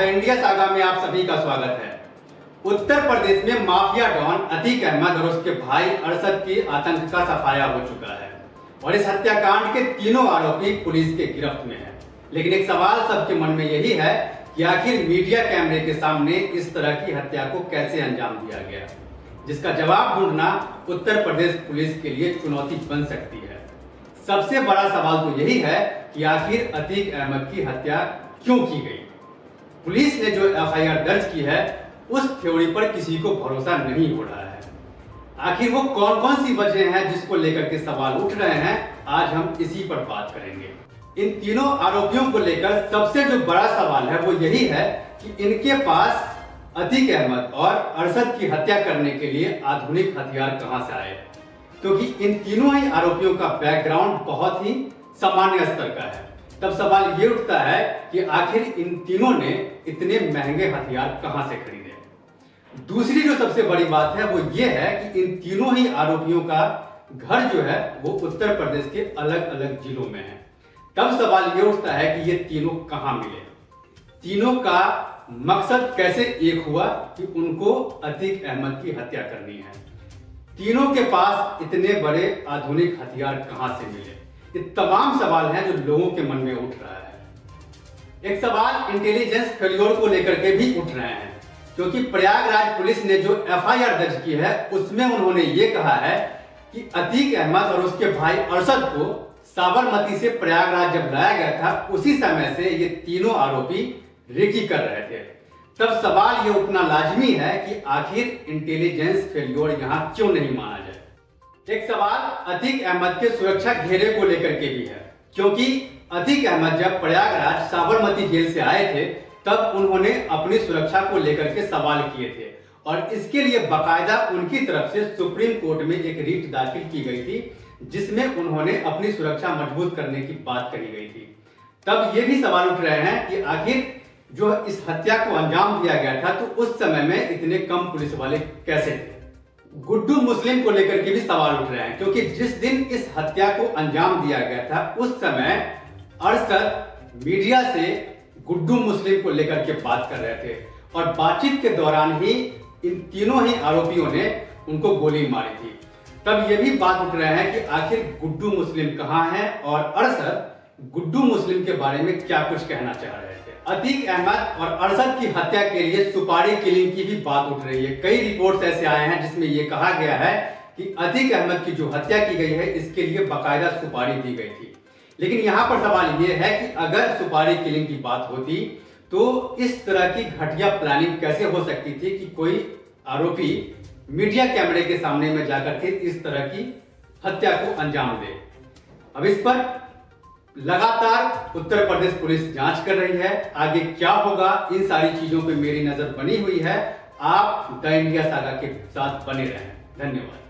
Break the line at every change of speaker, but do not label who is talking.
The India saga में आप सभी का स्वागत है। उत्तर प्रदेश में माफिया डॉन अतीक अहमद और उसके भाई अरशद की आतंक का सफाया हो चुका है और इस हत्याकांड के तीनों आरोपी पुलिस के गिरफ्त में हैं। लेकिन एक सवाल सबके मन में यही है कि आखिर मीडिया कैमरे के सामने इस तरह की हत्या को कैसे अंजाम दिया गया, जिसका जवाब ढूंढना उत्तर प्रदेश पुलिस के लिए चुनौती बन सकती है। सबसे बड़ा सवाल तो यही है कि आखिर अतीक अहमद की हत्या क्यों की गई। पुलिस ने जो एफआईआर दर्ज की है उस थ्योरी पर किसी को भरोसा नहीं हो रहा है। आखिर वो कौन कौन सी वजह हैं जिसको लेकर के सवाल उठ रहे हैं, आज हम इसी पर बात करेंगे। इन तीनों आरोपियों को लेकर सबसे जो बड़ा सवाल है वो यही है कि इनके पास अतीक अहमद और अरशद की हत्या करने के लिए आधुनिक हथियार कहां से आए, क्योंकि इन तीनों ही आरोपियों का बैकग्राउंड बहुत ही सामान्य स्तर का है। तब सवाल ये उठता है कि आखिर इन तीनों ने इतने महंगे हथियार कहां से खरीदे। दूसरी जो सबसे बड़ी बात है वो ये है कि इन तीनों ही आरोपियों का घर जो है वो उत्तर प्रदेश के अलग अलग जिलों में है। तब सवाल ये उठता है कि ये तीनों कहां मिले, तीनों का मकसद कैसे एक हुआ कि उनको अतीक अहमद की हत्या करनी है। तीनों के पास इतने बड़े आधुनिक हथियार कहां से मिले, ये तमाम सवाल हैं जो लोगों के मन में उठ रहा है। एक सवाल इंटेलिजेंस फेल्योर को लेकर के भी उठ रहे हैं, क्योंकि प्रयागराज पुलिस ने जो एफआईआर दर्ज की है उसमें उन्होंने ये कहा है कि अतीक अहमद और उसके भाई अरशद को साबरमती से प्रयागराज जब लाया गया था उसी समय से ये तीनों आरोपी रेकी कर रहे थे। तब सवाल ये उठना लाजमी है कि आखिर इंटेलिजेंस फेल्योर यहां क्यों नहीं माना जाए। एक सवाल अतीक अहमद के सुरक्षा घेरे को लेकर के भी है, क्योंकि अतीक अहमद जब प्रयागराज साबरमती जेल से आए थे तब उन्होंने अपनी सुरक्षा को लेकर के सवाल किए थे और इसके लिए बाकायदा उनकी तरफ से सुप्रीम कोर्ट में एक रिट दाखिल की गई थी, जिसमें उन्होंने अपनी सुरक्षा मजबूत करने की बात कही गई थी। तब ये भी सवाल उठ रहे हैं कि आखिर जो इस हत्या को अंजाम दिया गया था तो उस समय में इतने कम पुलिस वाले कैसे थे। गुड्डू मुस्लिम को लेकर के भी सवाल उठ रहे हैं, क्योंकि जिस दिन इस हत्या को अंजाम दिया गया था उस समय अरशद मीडिया से गुड्डू मुस्लिम को लेकर के बात कर रहे थे और बातचीत के दौरान ही इन तीनों ही आरोपियों ने उनको गोली मारी थी। तब ये भी बात उठ रहे हैं कि आखिर गुड्डू मुस्लिम कहां है और अरशद गुड्डू मुस्लिम के बारे में क्या कुछ कहना चाह रहे थे। अतीक अहमद और अरशद की हत्या के लिए सुपारी किलिंग की भी बात उठ रही है। कई रिपोर्ट्स ऐसे आए हैं जिसमें यह कहा गया है कि अतीक अहमद की जो हत्या की गई है इसके लिए बाकायदा सुपारी दी गई थी। लेकिन यहां पर सवाल यह है कि अगर सुपारी किलिंग की बात होती तो इस तरह की घटिया प्लानिंग कैसे हो सकती थी कि कोई आरोपी मीडिया कैमरे के सामने में जाकर के इस तरह की हत्या को अंजाम दे। अब इस पर लगातार उत्तर प्रदेश पुलिस जांच कर रही है। आगे क्या होगा इन सारी चीजों पे मेरी नजर बनी हुई है। आप द इंडिया सागा के साथ बने रहें। धन्यवाद।